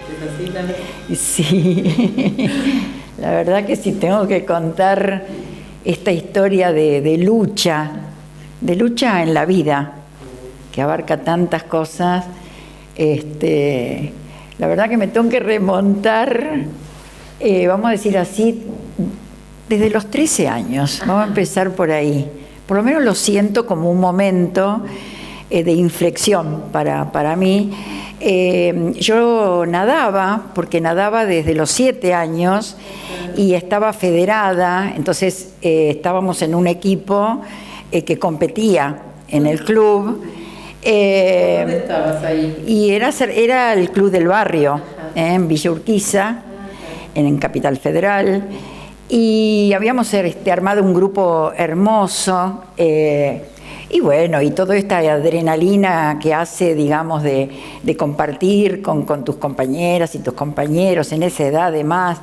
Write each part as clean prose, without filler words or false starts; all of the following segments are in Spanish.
¿Es así también? Sí, la verdad que si tengo que contar esta historia de lucha en la vida, que abarca tantas cosas, la verdad que me tengo que remontar, vamos a decir así, desde los 13 años, vamos a empezar por ahí. Por lo menos lo siento como un momento de inflexión para mí. Yo nadaba, porque nadaba desde los 7 años y estaba federada, entonces estábamos en un equipo que competía en el club. ¿Dónde estabas ahí? Y era el club del barrio, en Villa Urquiza, en Capital Federal. Y habíamos armado un grupo hermoso, y bueno, y toda esta adrenalina que hace, digamos, de compartir con tus compañeras y tus compañeros en esa edad, además,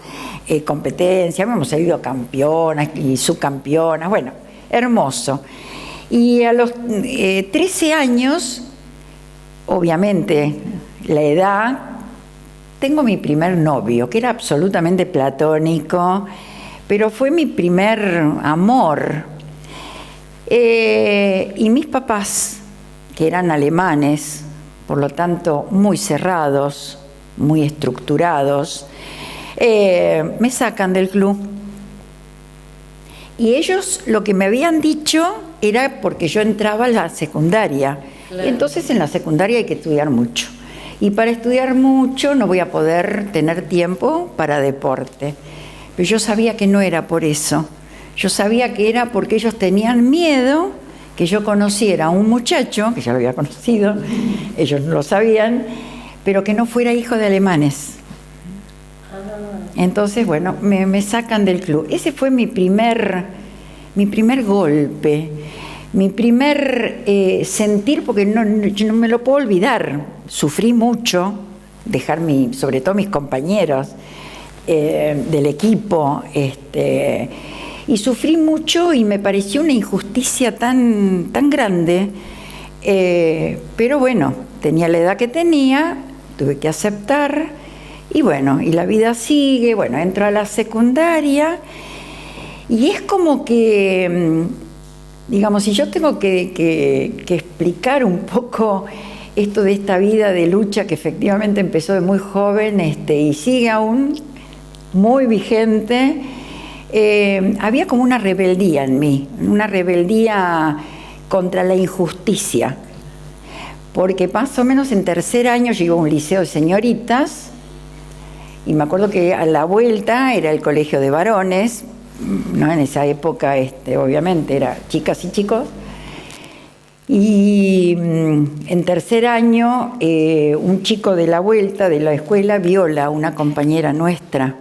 competencia. Habíamos salido campeonas y subcampeonas, bueno, hermoso. Y a los 13 años, obviamente, la edad, tengo mi primer novio, que era absolutamente platónico, pero fue mi primer amor. Y mis papás, que eran alemanes, por lo tanto muy cerrados, muy estructurados, me sacan del club. Y ellos lo que me habían dicho era porque yo entraba a la secundaria. Claro. Entonces en la secundaria hay que estudiar mucho. Y para estudiar mucho no voy a poder tener tiempo para deporte. Pero yo sabía que no era por eso. Yo sabía que era porque ellos tenían miedo que yo conociera a un muchacho, que ya lo había conocido, ellos no lo sabían, pero que no fuera hijo de alemanes. Entonces, bueno, me sacan del club. Ese fue mi primer golpe, mi primer sentir, porque yo no me lo puedo olvidar. Sufrí mucho, sobre todo mis compañeros del equipo, y sufrí mucho y me pareció una injusticia tan grande, pero bueno, tenía la edad que tenía, tuve que aceptar, y bueno, y la vida sigue. Bueno, entro a la secundaria y es como que, digamos, si yo tengo que explicar un poco esto de esta vida de lucha que efectivamente empezó de muy joven y sigue aún muy vigente, había como una rebeldía en mí, una rebeldía contra la injusticia, porque más o menos en tercer año llegué a un liceo de señoritas y me acuerdo que a la vuelta era el colegio de varones, ¿no? En esa época obviamente era chicas y chicos, y en tercer año un chico de la vuelta de la escuela viola a una compañera nuestra.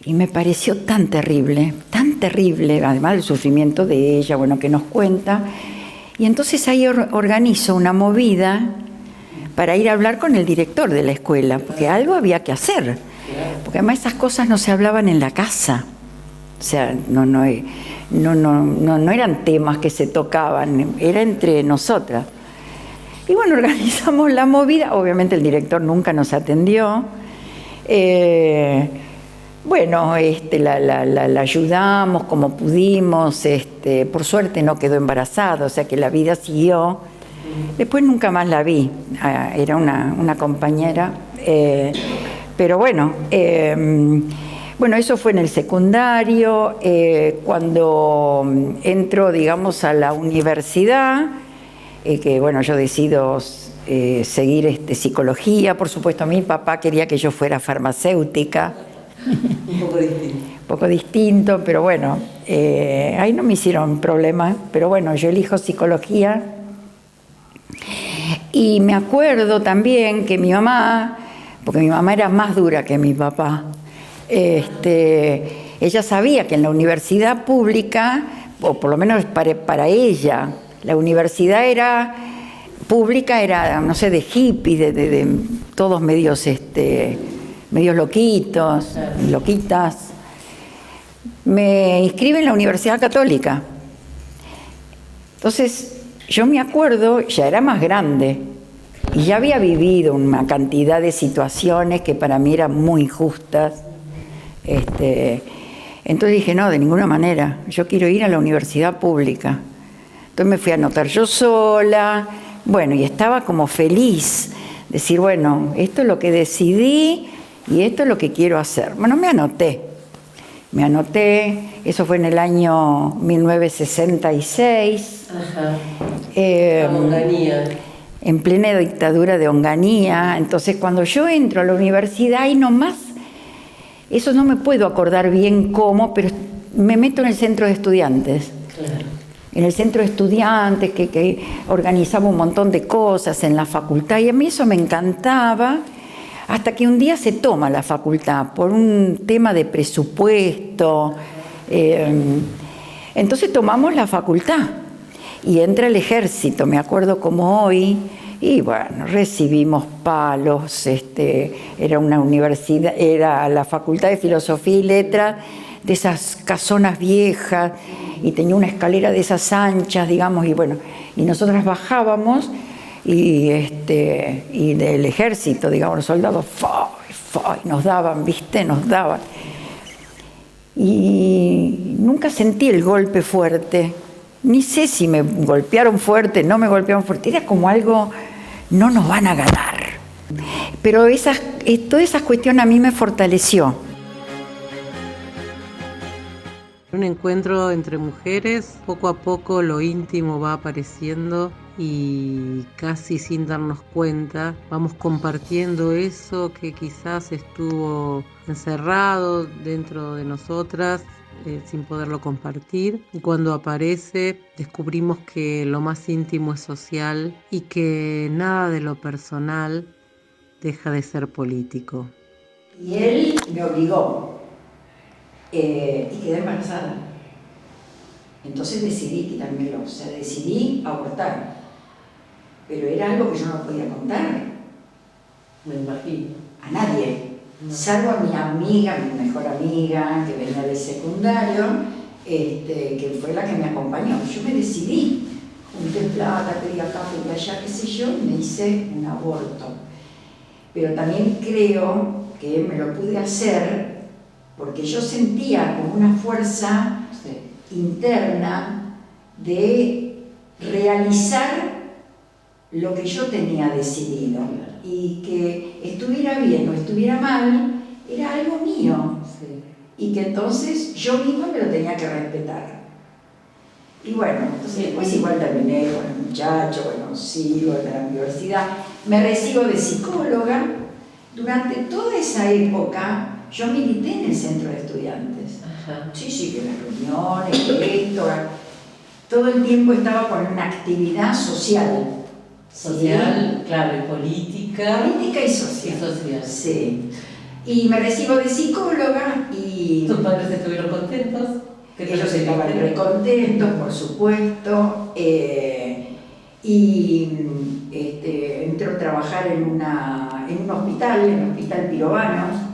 Y me pareció tan terrible, además del sufrimiento de ella, bueno, que nos cuenta. Y entonces ahí organizo una movida para ir a hablar con el director de la escuela, porque algo había que hacer. Porque además esas cosas no se hablaban en la casa. O sea, no eran temas que se tocaban, era entre nosotras. Y bueno, organizamos la movida, obviamente el director nunca nos atendió. Bueno, la ayudamos como pudimos, por suerte no quedó embarazada, o sea que la vida siguió. Después nunca más la vi, era una compañera, pero bueno, eso fue en el secundario. Cuando entro, digamos, a la universidad, que bueno, yo decido seguir psicología. Por supuesto, mi papá quería que yo fuera farmacéutica. Un poco distinto. Un poco distinto, pero bueno, ahí no me hicieron problema, pero bueno, yo elijo psicología. Y me acuerdo también que mi mamá, porque mi mamá era más dura que mi papá, ella sabía que en la universidad pública, o por lo menos para ella, la universidad pública era, no sé, de hippies, de todos medios loquitos, loquitas. Me inscribe en la Universidad Católica. Entonces, yo me acuerdo, ya era más grande, Y ya había vivido una cantidad de situaciones que para mí eran muy injustas. Entonces dije, no, de ninguna manera, yo quiero ir a la universidad pública. Entonces me fui a anotar yo sola, bueno, y estaba como feliz, decir, bueno, esto es lo que decidí y esto es lo que quiero hacer. Bueno, me anoté, eso fue en el año 1966. Ajá. Onganía. En plena dictadura de Onganía. Entonces cuando yo entro a la universidad, ahí nomás, eso no me puedo acordar bien cómo, pero me meto en el centro de estudiantes. Claro. En el centro de estudiantes que organizaba un montón de cosas en la facultad, y a mí eso me encantaba, hasta que un día se toma la facultad por un tema de presupuesto. Entonces tomamos la facultad y entra el ejército, me acuerdo como hoy, y bueno, recibimos palos. Era una universidad, era la Facultad de Filosofía y Letras, de esas casonas viejas, y tenía una escalera de esas anchas, digamos, y bueno, y nosotras bajábamos y del ejército, digamos, los soldados, nos daban, ¿viste? Nos daban. Y nunca sentí el golpe fuerte, ni sé si me golpearon fuerte, no me golpearon fuerte, era como algo, no nos van a ganar. Pero toda esa cuestión a mí me fortaleció. Un encuentro entre mujeres, poco a poco lo íntimo va apareciendo y casi sin darnos cuenta vamos compartiendo eso que quizás estuvo encerrado dentro de nosotras sin poderlo compartir. Y cuando aparece descubrimos que lo más íntimo es social y que nada de lo personal deja de ser político. Y él me obligó. Y quedé embarazada. Entonces decidí quitármelo, o sea, decidí abortar. Pero era algo que yo no podía contar. Me imagino. A nadie. Salvo a mi amiga, mi mejor amiga, que venía del secundario, que fue la que me acompañó. Yo me decidí, junté plata, pedí acá, pedí allá, qué sé yo, y me hice un aborto. Pero también creo que me lo pude hacer porque yo sentía como una fuerza interna de realizar lo que yo tenía decidido, y que estuviera bien o estuviera mal, era algo mío, y que entonces yo misma me lo tenía que respetar. Y bueno, entonces después igual terminé con el muchacho, bueno, sigo en la universidad, me recibo de psicóloga. Durante toda esa época yo milité en el centro de estudiantes. Ajá. Sí, que las reuniones, esto, todo el tiempo estaba con una actividad social. Social, ¿sí? Claro, y política. Política y social. Y social. Sí. Y me recibo de psicóloga y... ¿Tus padres estuvieron contentos? Ellos estaban re contentos, por supuesto. Y entró a trabajar en un hospital, en el Hospital Pirovano,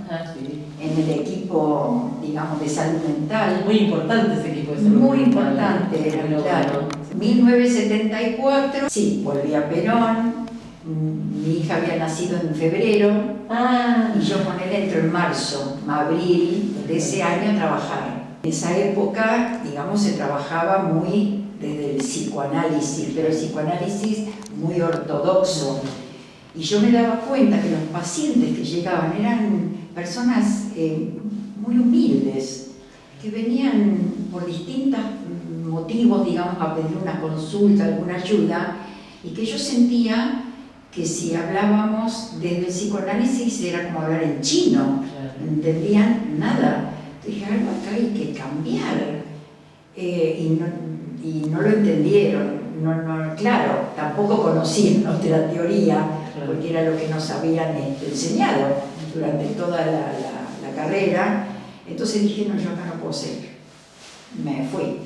en el equipo, digamos, de salud mental. Muy importante ese equipo de salud Muy mental. importante, era, claro. 1974, sí, volví a Perón. Mi hija había nacido en febrero, y yo con él entro en marzo, abril de ese año a trabajar. En esa época, digamos, se trabajaba muy desde el psicoanálisis, pero el psicoanálisis muy ortodoxo. Y yo me daba cuenta que los pacientes que llegaban eran personas muy humildes, que venían por distintos motivos, digamos, a pedir una consulta, alguna ayuda, y que yo sentía que si hablábamos desde el psicoanálisis era como hablar en chino, no entendían nada. Dije, algo acá hay que cambiar, y no lo entendieron. Claro, tampoco conocían nuestra teoría, porque era lo que nos habían enseñado durante toda la carrera. Entonces dije, no, yo acá no puedo seguir. Me fui.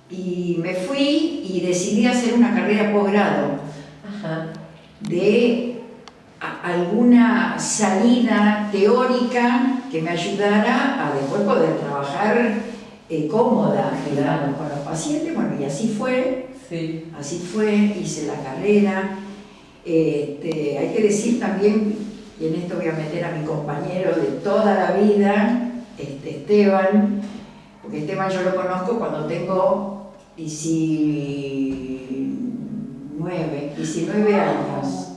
Y me fui y decidí hacer una carrera posgrado. Ajá. De alguna salida teórica que me ayudara a después poder trabajar cómoda, claro, con los pacientes. Bueno, y así fue. Sí. Así fue, hice la carrera. Hay que decir también, y en esto voy a meter a mi compañero de toda la vida, Esteban, porque Esteban yo lo conozco cuando tengo 19 años.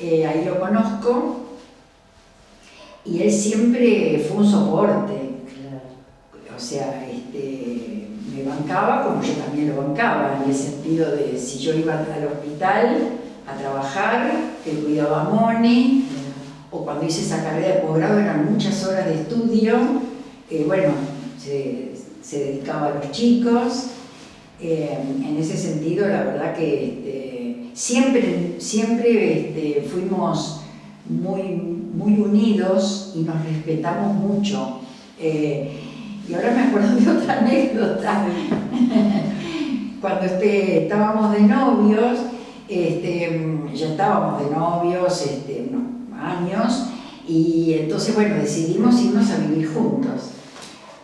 Ahí lo conozco y él siempre fue un soporte. O sea, me bancaba como yo también lo bancaba, en el sentido de si yo iba al hospital a trabajar, él cuidaba a Moni, o cuando hice esa carrera de posgrado eran muchas horas de estudio, bueno, se dedicaba a los chicos. En ese sentido, la verdad que siempre fuimos muy unidos y nos respetamos mucho. Y ahora me acuerdo de otra anécdota. Cuando estábamos de novios, ya estábamos de novios unos años, y entonces, bueno, decidimos irnos a vivir juntos.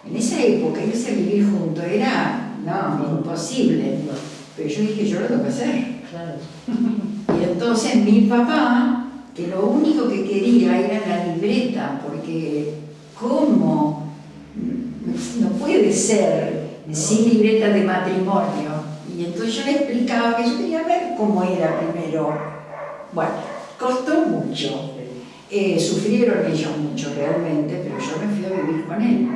En esa época irse a vivir juntos era imposible, pero yo dije, yo lo tengo que hacer. Claro. Y entonces mi papá, que lo único que quería era la libreta, porque ¿cómo? No puede ser sin libreta de matrimonio. Y entonces yo le explicaba que yo quería ver cómo era primero. Bueno, costó mucho. Sufrieron ellos mucho realmente, pero yo me fui a vivir con él.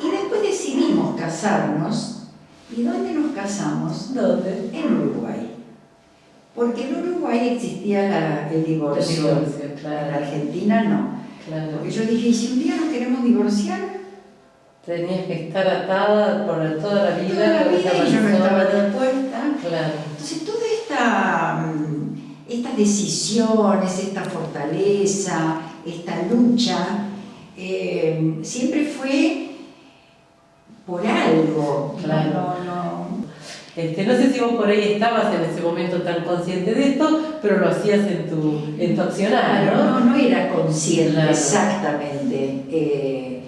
Y después decidimos casarnos. ¿Y dónde nos casamos? ¿Dónde? En Uruguay. Porque en Uruguay existía el divorcio. El divorcio, claro. En Argentina no. Claro. Porque yo dije, ¿y si un día nos queremos divorciar? Tenías que estar atada por toda la vida. Toda la con esa vida, y yo no persona. estaba dispuesta. Claro. Entonces toda estas decisiones, esta fortaleza, esta lucha, siempre fue por algo. Claro. No. No sé si vos por ahí estabas en ese momento tan consciente de esto, pero lo hacías en tu accionar, ¿no? No era consciente, Claro. Exactamente.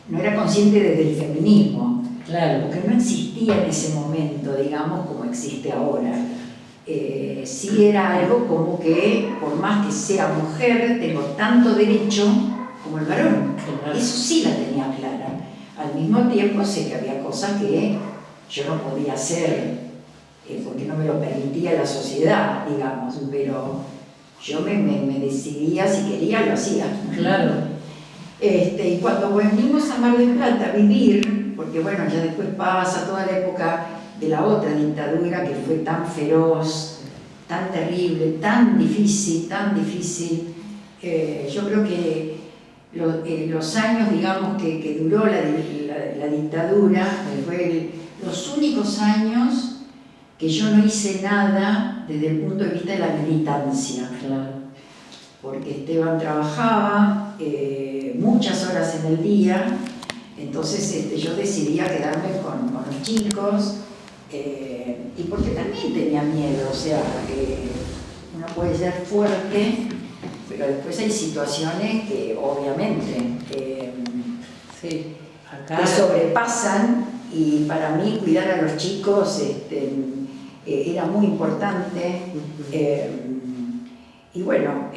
No era consciente desde el feminismo. Claro. Porque no existía en ese momento, digamos, como existe ahora. Sí era algo como que, por más que sea mujer, tengo tanto derecho como el varón. Claro. Eso sí la tenía clara. Al mismo tiempo sé que había cosas que yo no podía hacer, porque no me lo permitía la sociedad, digamos, pero yo me decidía, si quería, lo hacía. Claro. Y cuando venimos a Mar del Plata a vivir, porque bueno, ya después pasa toda la época de la otra dictadura que fue tan feroz, tan terrible, tan difícil, yo creo que los años, digamos, que duró la dictadura, fue los únicos años que yo no hice nada desde el punto de vista de la militancia. Claro. Porque Esteban trabajaba muchas horas en el día, entonces yo decidía quedarme con los chicos, y porque también tenía miedo, o sea, uno puede ser fuerte, pero después hay situaciones que obviamente Sí. Acá. te sobrepasan, y para mí cuidar a los chicos era muy importante. Y bueno,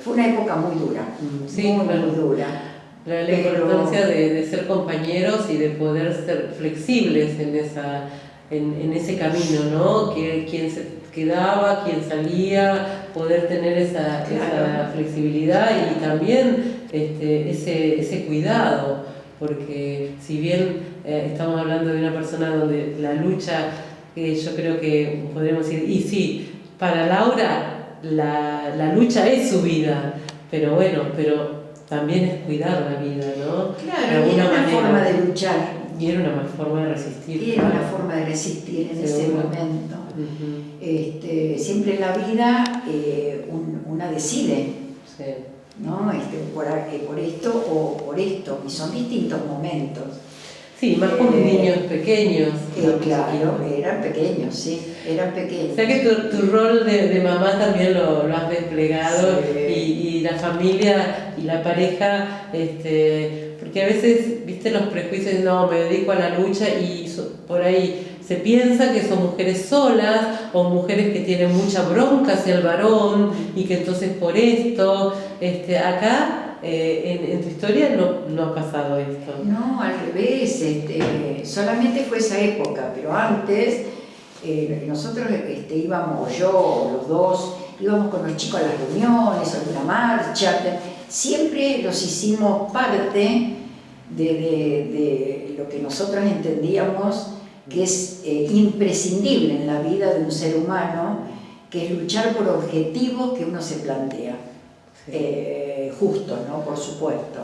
fue una época muy dura, Sí, muy claro. dura. La importancia de ser compañeros y de poder ser flexibles en ese camino, ¿no? Quién se quedaba, quién salía, poder tener esa flexibilidad y también ese cuidado, porque si bien estamos hablando de una persona donde la lucha, yo creo que podríamos decir, y sí, para Laura la lucha es su vida, pero bueno, también es cuidar la vida, ¿no? Claro, y era una forma de luchar. Y era una forma de resistir. Y era una forma de resistir en ese Seguro. momento. Uh-huh. Siempre en la vida una decide, Sí. ¿no? Por esto o por esto, y son distintos momentos. Sí, más con niños pequeños. Claro, eran pequeños, sí, eran pequeños. O sea que tu rol de mamá también lo has desplegado, Sí. y la familia y la pareja, porque a veces, viste, los prejuicios, no, me dedico a la lucha y por ahí se piensa que son mujeres solas o mujeres que tienen mucha bronca hacia el varón y que entonces por esto, acá en tu historia no ha pasado esto. No, al revés, solamente fue esa época, pero antes nosotros íbamos, yo, los dos, íbamos con los chicos a las reuniones, a alguna marcha, siempre los hicimos parte de lo que nosotros entendíamos que es imprescindible en la vida de un ser humano, que es luchar por objetivos que uno se plantea. Justos, ¿no? Por supuesto.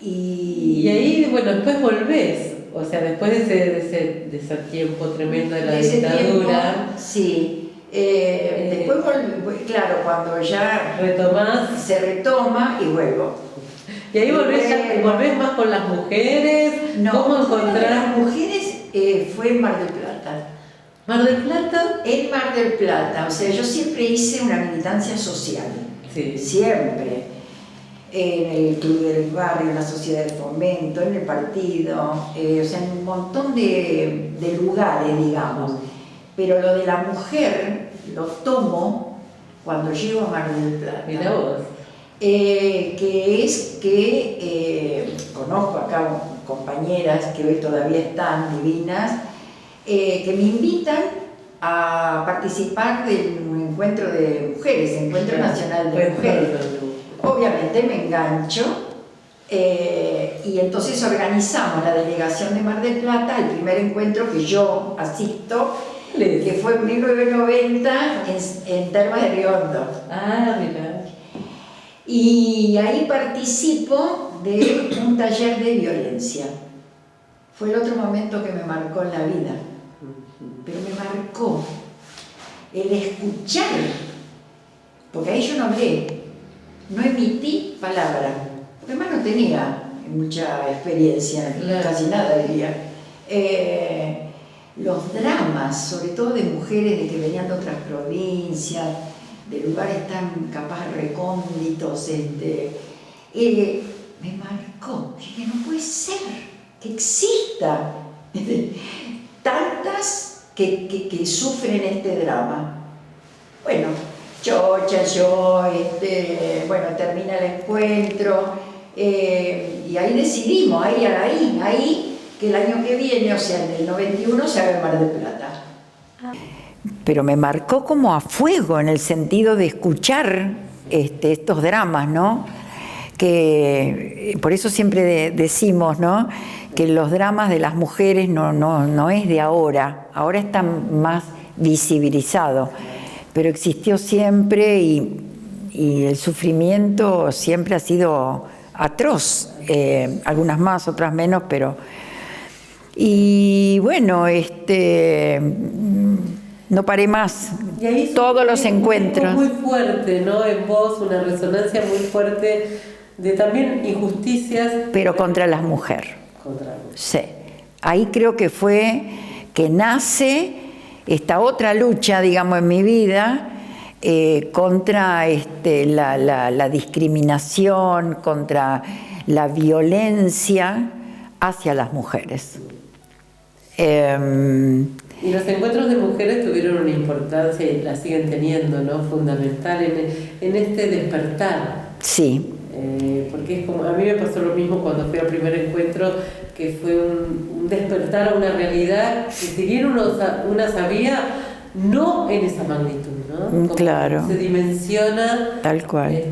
Y ahí, bueno, después volvés, o sea, después de ese tiempo tremendo de la dictadura. Tiempo, sí. Después claro, cuando ya retomás. Se retoma y vuelvo. Y ahí volvés más con las mujeres. No, ¿cómo encontrar? Las mujeres fue en Mar del Plata. ¿Mar del Plata? En Mar del Plata, o sea, yo siempre hice una militancia social, sí. Siempre, en el club del barrio, en la sociedad de fomento, en el partido, o sea, en un montón de lugares, digamos, pero lo de la mujer lo tomo cuando llego a Mar del Plata. Mirá vos. Que es que conozco acá compañeras que hoy todavía están divinas, que me invitan a participar de un encuentro de mujeres, Encuentro Nacional de Mujeres. Obviamente me engancho y entonces organizamos la delegación de Mar del Plata, el primer encuentro que yo asisto, que fue en 1990 en Termas de Río Hondo. Ah, mira. Y ahí participo de un taller de violencia. Fue el otro momento que me marcó en la vida. Pero me marcó el escuchar, porque ahí yo no hablé, no emití palabra, porque además no tenía mucha experiencia, casi nada diría. Los dramas, sobre todo de mujeres de que venían de otras provincias, de lugares tan capaz recónditos, me marcó. Dije, no puede ser que exista tantas que sufren este drama. Bueno, bueno, termina el encuentro y ahí decidimos, ahí que el año que viene, o sea, en el 91, se haga en Mar del Plata. Pero me marcó como a fuego en el sentido de escuchar estos dramas, ¿no? Que por eso siempre decimos, ¿no?, que los dramas de las mujeres no es de ahora está más visibilizado, pero existió siempre y el sufrimiento siempre ha sido atroz, algunas más, otras menos, pero... Y bueno, no paré más, y ahí todos los encuentros. Muy fuerte, ¿no? En vos, una resonancia muy fuerte de también injusticias. Pero contra las mujeres. Sí. Ahí creo que fue que nace esta otra lucha, digamos, en mi vida, contra la discriminación, contra la violencia hacia las mujeres. Y los encuentros de mujeres tuvieron una importancia y la siguen teniendo, ¿no?, fundamental en este despertar. Sí. Porque es como, a mí me pasó lo mismo cuando fui al primer encuentro, que fue un despertar a una realidad que si bien uno sabía, no en esa magnitud, ¿no? Como claro. Se dimensiona. Tal cual.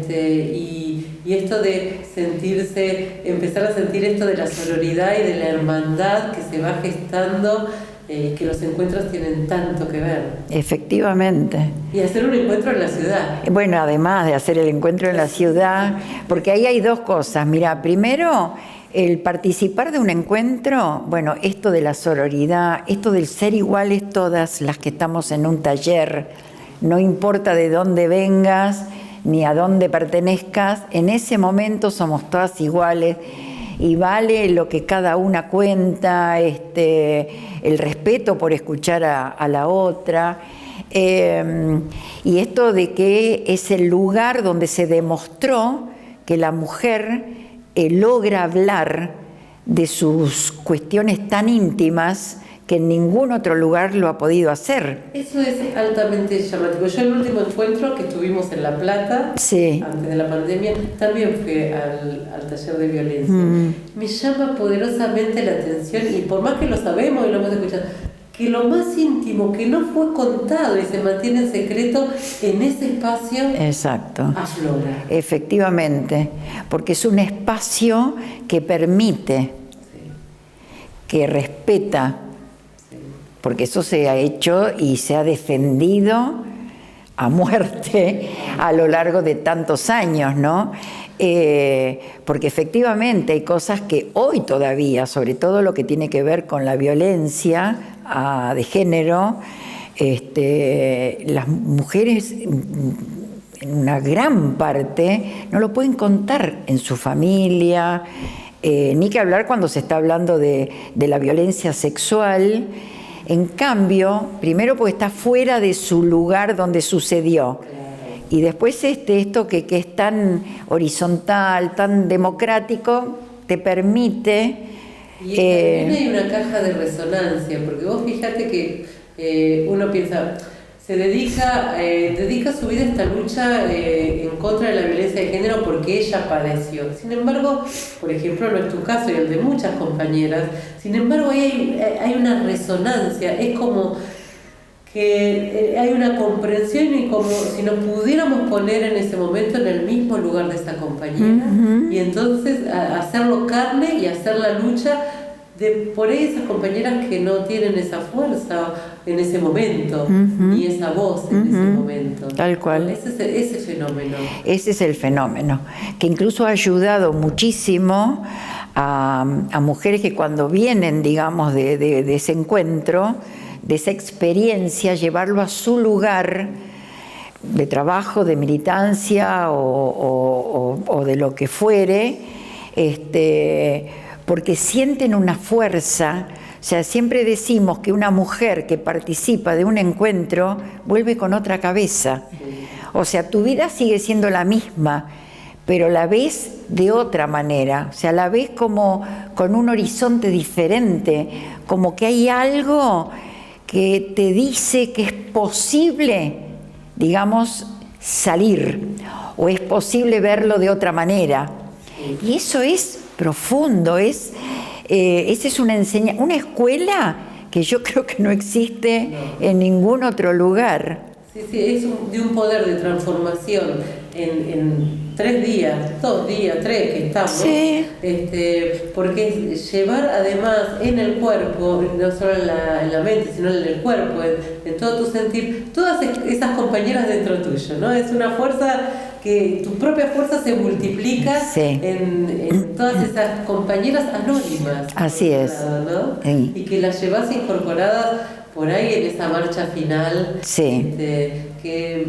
Y esto de sentirse, empezar a sentir esto de la sororidad y de la hermandad que se va gestando, que los encuentros tienen tanto que ver. Efectivamente. Y hacer un encuentro en la ciudad. Bueno, además de hacer el encuentro en la ciudad, porque ahí hay dos cosas. Mira, primero, el participar de un encuentro, bueno, esto de la sororidad, esto del ser iguales todas las que estamos en un taller, no importa de dónde vengas ni a dónde pertenezcas, en ese momento somos todas iguales y vale lo que cada una cuenta, el respeto por escuchar a la otra, y esto de que es el lugar donde se demostró que la mujer logra hablar de sus cuestiones tan íntimas que en ningún otro lugar lo ha podido hacer. Eso es altamente llamativo. Yo el último encuentro que tuvimos en La Plata, Sí. antes de la pandemia, también fui al taller de violencia. Me llama poderosamente la atención, y por más que lo sabemos y lo hemos escuchado, que lo más íntimo, que no fue contado y se mantiene en secreto, en ese espacio Exacto. aflora. Efectivamente, porque es un espacio que permite, que respeta, porque eso se ha hecho y se ha defendido a muerte a lo largo de tantos años, ¿no? Porque efectivamente hay cosas que hoy todavía, sobre todo lo que tiene que ver con la violencia de género, las mujeres en una gran parte no lo pueden contar en su familia, ni que hablar cuando se está hablando de la violencia sexual. En cambio, primero porque está fuera de su lugar donde sucedió, y después esto que es tan horizontal, tan democrático, te permite... Y también hay una caja de resonancia, porque vos fíjate que uno piensa, se dedica su vida a esta lucha en contra de la violencia de género porque ella padeció. Sin embargo, por ejemplo, no es tu caso y el de muchas compañeras, sin embargo hay una resonancia, es como que hay una comprensión, y como si nos pudiéramos poner en ese momento en el mismo lugar de esa compañera, y entonces hacerlo carne y hacer la lucha por ahí esas compañeras que no tienen esa fuerza en ese momento, ni esa voz en ese momento. Tal cual. Ese fenómeno. Ese es el fenómeno, que incluso ha ayudado muchísimo a mujeres que cuando vienen, digamos, de ese encuentro, de esa experiencia, llevarlo a su lugar de trabajo, de militancia o de lo que fuere, porque sienten una fuerza. O sea, siempre decimos que una mujer que participa de un encuentro vuelve con otra cabeza. O sea, tu vida sigue siendo la misma, pero la ves de otra manera. O sea, la ves como con un horizonte diferente, como que hay algo que te dice que es posible, digamos, salir, o es posible verlo de otra manera. Y eso es profundo, esa es una escuela que yo creo que no existe en ningún otro lugar. Sí, es de un poder de transformación en 3 días, 2 días, 3 que estamos. Sí. Porque llevar además en el cuerpo, no solo en la mente, sino en el cuerpo, en todo tu sentir, todas esas compañeras dentro tuyo, ¿no? Es una fuerza que tu propia fuerza se multiplica, sí, en todas esas compañeras anónimas. Así es. ¿No? Sí. Y que las llevas incorporadas por ahí en esa marcha final, sí, que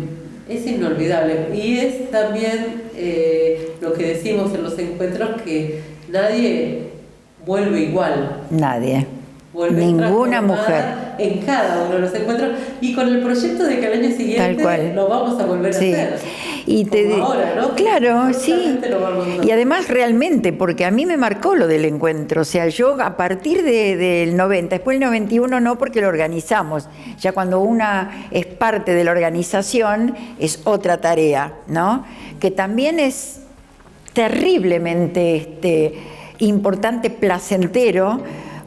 es inolvidable. Y es también lo que decimos en los encuentros, que nadie vuelve igual. Nadie. Vuelve ninguna mujer en cada uno de los encuentros, y con el proyecto de que al año siguiente lo vamos a volver a hacer. Y ahora, ¿no? Claro, sí. Y además realmente, porque a mí me marcó lo del encuentro, o sea, yo a partir del 90, después del 91 no, porque lo organizamos, ya cuando una es parte de la organización es otra tarea, ¿no? Que también es terriblemente importante, placentero,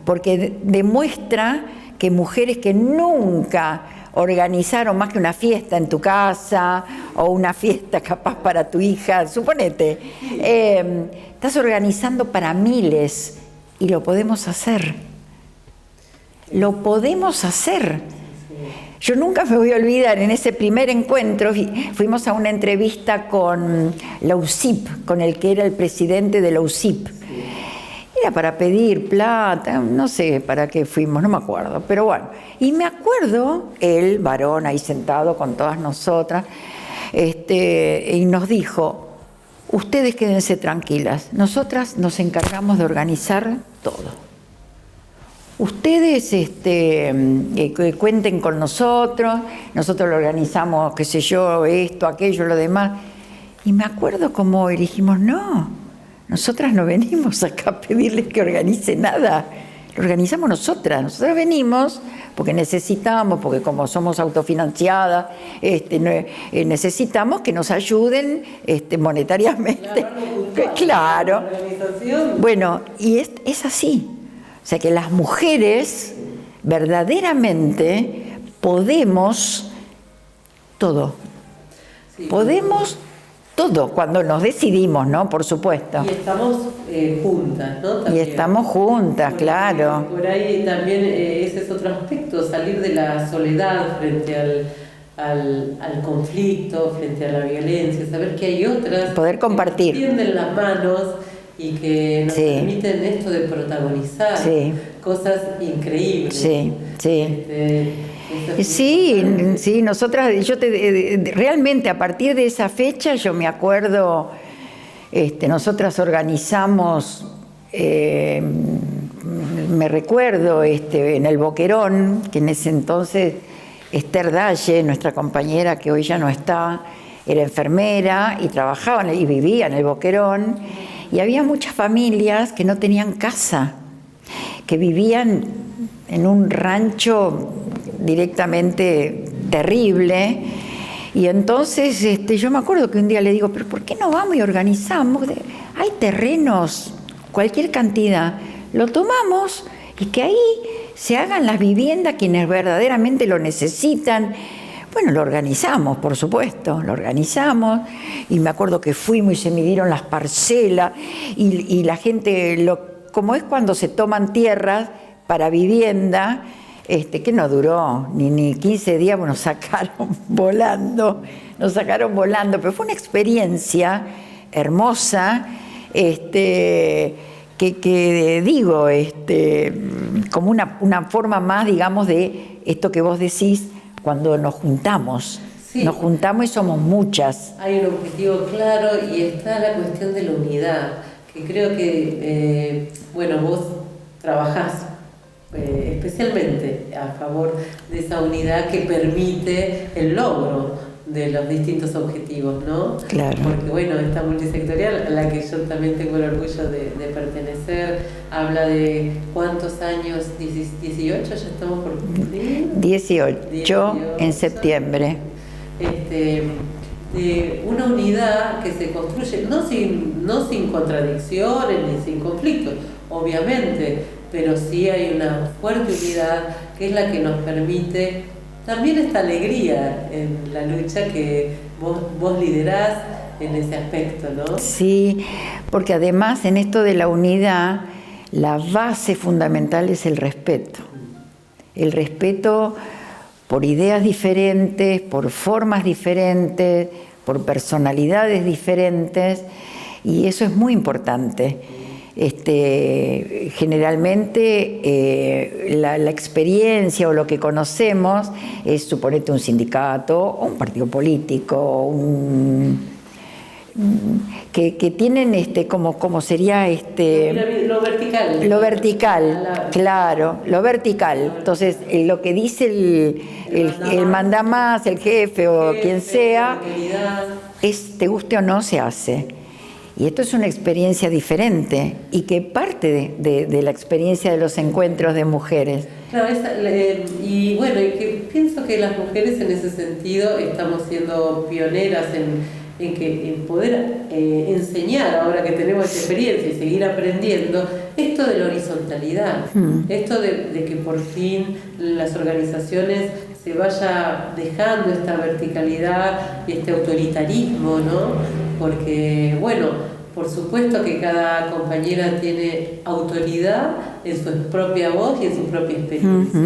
porque demuestra que mujeres que nunca organizaron más que una fiesta en tu casa o una fiesta capaz para tu hija, suponete, estás organizando para miles, y lo podemos hacer. Lo podemos hacer. Yo nunca me voy a olvidar, en ese primer encuentro fuimos a una entrevista con la UCIP, con el que era el presidente de la UCIP. Era para pedir plata, no sé para qué fuimos, no me acuerdo, pero bueno. Y me acuerdo, el varón ahí sentado con todas nosotras, y nos dijo: ustedes quédense tranquilas, nosotras nos encargamos de organizar todo. Ustedes cuenten con nosotros lo organizamos, qué sé yo, esto, aquello, lo demás. Y me acuerdo como dijimos: no, nosotras no venimos acá a pedirles que organice nada, lo organizamos nosotras venimos porque necesitamos, porque como somos autofinanciadas, necesitamos que nos ayuden monetariamente. Claro. Bueno, y es así. O sea que las mujeres verdaderamente podemos todo. Sí, podemos todo cuando nos decidimos, ¿no? Por supuesto. Y estamos juntas, ¿no? También. Y estamos juntas, claro. Por ahí también ese es otro aspecto, salir de la soledad frente al conflicto, frente a la violencia, saber que hay otras poder compartir, que tienden las manos y que nos permiten esto de protagonizar cosas increíbles. Sí, nosotras, realmente a partir de esa fecha yo me acuerdo, nosotras organizamos, me recuerdo en el Boquerón, que en ese entonces Esther Dalle, nuestra compañera que hoy ya no está, era enfermera y trabajaba y vivía en el Boquerón, y había muchas familias que no tenían casa, que vivían en un rancho directamente terrible, y entonces yo me acuerdo que un día le digo, pero ¿por qué no vamos y organizamos? Hay terrenos, cualquier cantidad, lo tomamos y que ahí se hagan las viviendas quienes verdaderamente lo necesitan. Bueno, lo organizamos, por supuesto, lo organizamos, y me acuerdo que fuimos y se midieron las parcelas, y la gente, como es cuando se toman tierras para vivienda, que no duró ni 15 días, nos sacaron volando, pero fue una experiencia hermosa, que digo, como una forma más, digamos, de esto que vos decís, cuando nos juntamos. Sí. Nos juntamos y somos muchas. Hay un objetivo claro y está la cuestión de la unidad, que creo que, vos trabajás especialmente a favor de esa unidad que permite el logro de los distintos objetivos, ¿no? Claro. Porque esta multisectorial, a la que yo también tengo el orgullo de pertenecer, habla de cuántos años, 18, ya estamos por cumplir. 18 en septiembre. De una unidad que se construye no sin contradicciones ni sin conflictos, obviamente, pero sí hay una fuerte unidad que es la que nos permite también esta alegría en la lucha que vos liderás en ese aspecto, ¿no? Sí, porque además en esto de la unidad, la base fundamental es el respeto. El respeto por ideas diferentes, por formas diferentes, por personalidades diferentes, y eso es muy importante. Generalmente la experiencia o lo que conocemos es, suponete, un sindicato o un partido político, que tienen como sería lo vertical. Lo vertical, claro, lo vertical. Entonces, lo que dice el mandamás, el jefe o quien sea, te guste o no, se hace. Y esto es una experiencia diferente y que parte de la experiencia de los encuentros de mujeres. Claro, y que pienso que las mujeres en ese sentido estamos siendo pioneras en poder enseñar, ahora que tenemos esa experiencia y seguir aprendiendo, esto de la horizontalidad, esto de que por fin las organizaciones se vaya dejando esta verticalidad y este autoritarismo, ¿no? Porque, por supuesto que cada compañera tiene autoridad en su propia voz y en su propia experiencia,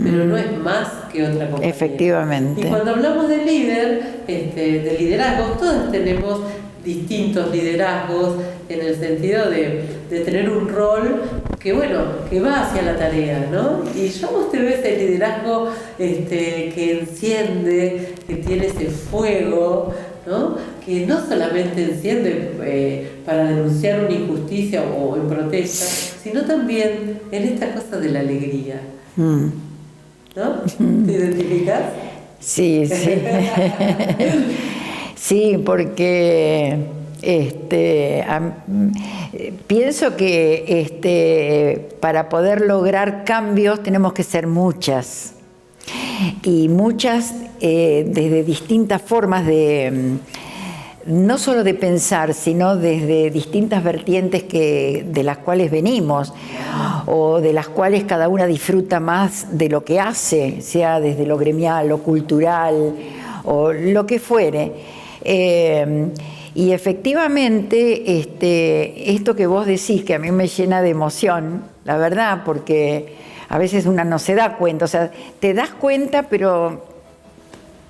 pero no es más que otra compañera. Efectivamente. Y cuando hablamos de líder, de liderazgos, todos tenemos distintos liderazgos en el sentido de tener un rol que va hacia la tarea, ¿no? Y vos te ves el liderazgo que enciende, que tiene ese fuego, ¿no? Que no solamente enciende para denunciar una injusticia o en protesta, sino también en esta cosa de la alegría. ¿No? ¿Te identificás? Sí. Sí, porque Pienso que para poder lograr cambios tenemos que ser muchas, y muchas desde distintas formas de, no solo de pensar, sino desde distintas vertientes de las cuales venimos, o de las cuales cada una disfruta más de lo que hace, sea desde lo gremial, lo cultural, o lo que fuere. Y efectivamente, esto que vos decís, que a mí me llena de emoción, la verdad, porque a veces una no se da cuenta, o sea, te das cuenta, pero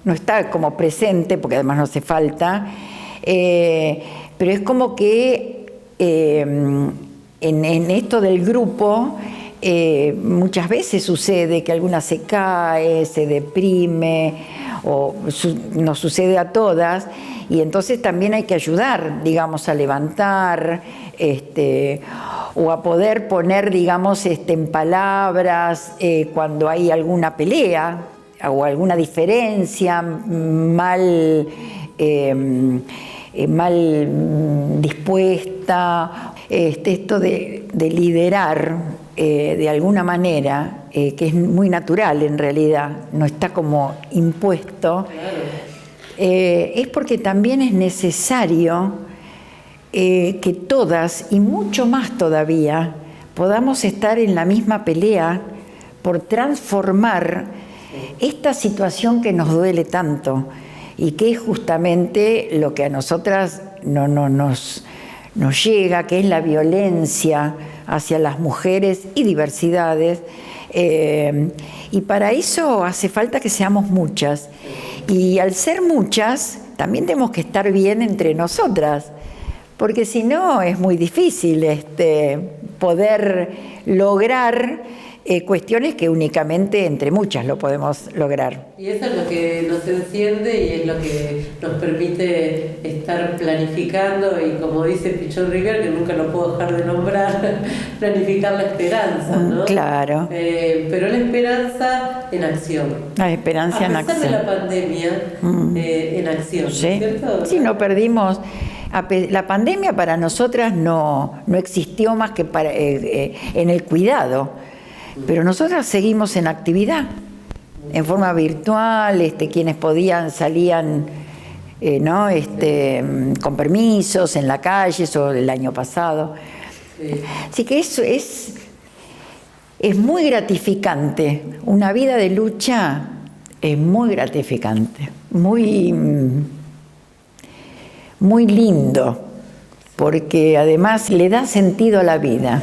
no está como presente, porque además no hace falta, pero es como que en esto del grupo muchas veces sucede que alguna se cae, se deprime, o nos sucede a todas, y entonces también hay que ayudar, digamos, a levantar, o a poder poner, digamos, en palabras cuando hay alguna pelea o alguna diferencia mal dispuesta, esto de liderar de alguna manera, que es muy natural en realidad, no está como impuesto. Es porque también es necesario que todas, y mucho más todavía, podamos estar en la misma pelea por transformar esta situación que nos duele tanto, y que es justamente lo que a nosotras nos llega, que es la violencia hacia las mujeres y diversidades, y para eso hace falta que seamos muchas. Y al ser muchas, también tenemos que estar bien entre nosotras, porque si no es muy difícil poder lograr cuestiones que únicamente entre muchas lo podemos lograr. Y eso es lo que nos enciende y es lo que nos permite estar planificando, y como dice Pichón River, que nunca lo puedo dejar de nombrar, planificar la esperanza, ¿no? Claro. Pero la esperanza en acción. La esperanza en acción. A pesar de la pandemia, en acción, sí. ¿cierto? Sí, no perdimos. La pandemia para nosotras no existió más que en el cuidado, pero nosotras seguimos en actividad, en forma virtual, quienes podían salían con permisos en la calle, eso el año pasado. Sí. Así que eso es muy gratificante. Una vida de lucha es muy gratificante, muy lindo, porque además le da sentido a la vida.